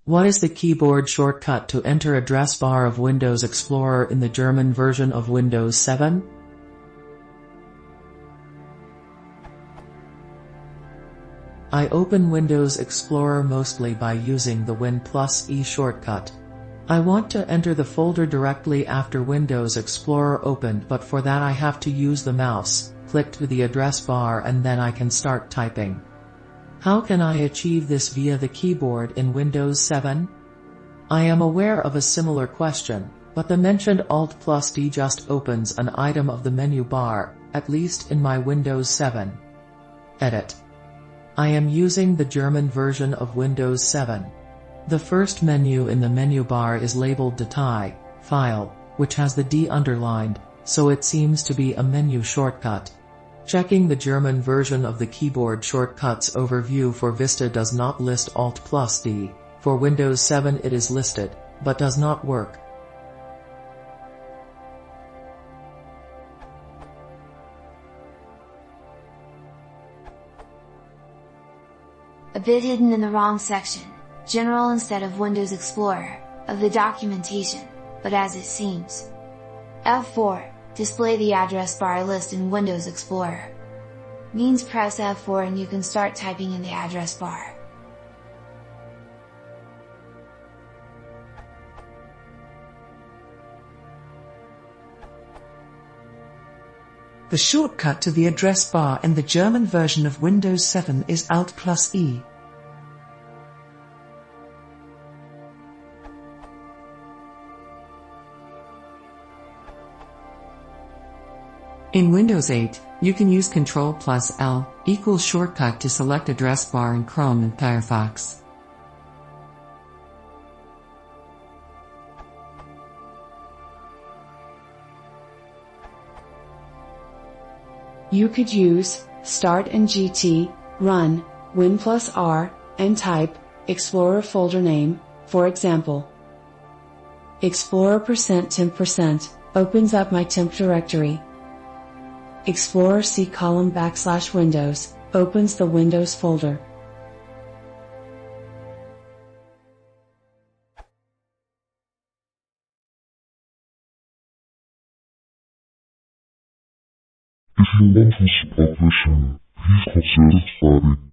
What is the keyboard shortcut to enter address bar of Windows Explorer in the German version of Windows 7? I open Windows Explorer mostly by using the Win+E shortcut. I want to enter the folder directly after Windows Explorer opened, but for that I have to use the mouse, click to the address bar, and then I can start typing. How can I achieve this via the keyboard in Windows 7? I am aware of a similar question, but the mentioned Alt+D just opens an item of the menu bar, at least in my Windows 7. Edit. I am using the German version of Windows 7. The first menu in the menu bar is labeled Datei, File, which has the D underlined, so it seems to be a menu shortcut. Checking the German version of the keyboard shortcuts overview for Vista does not list Alt+D. For Windows 7 it is listed, but does not work. A bit hidden in the wrong section, General instead of Windows Explorer, of the documentation, but as it seems. F4. Display the address bar list in Windows Explorer. Means press F4 and you can start typing in the address bar. The shortcut to the address bar in the German version of Windows 7 is Alt+E. In Windows 8, you can use Ctrl+L equals shortcut to select address bar in Chrome and Firefox. You could use Start and GT, Run, Win+R, and type Explorer folder name, for example. Explorer %temp% opens up my temp directory. Explorer C:\Windows opens the Windows folder. If you want to support the channel, please consider subscribing.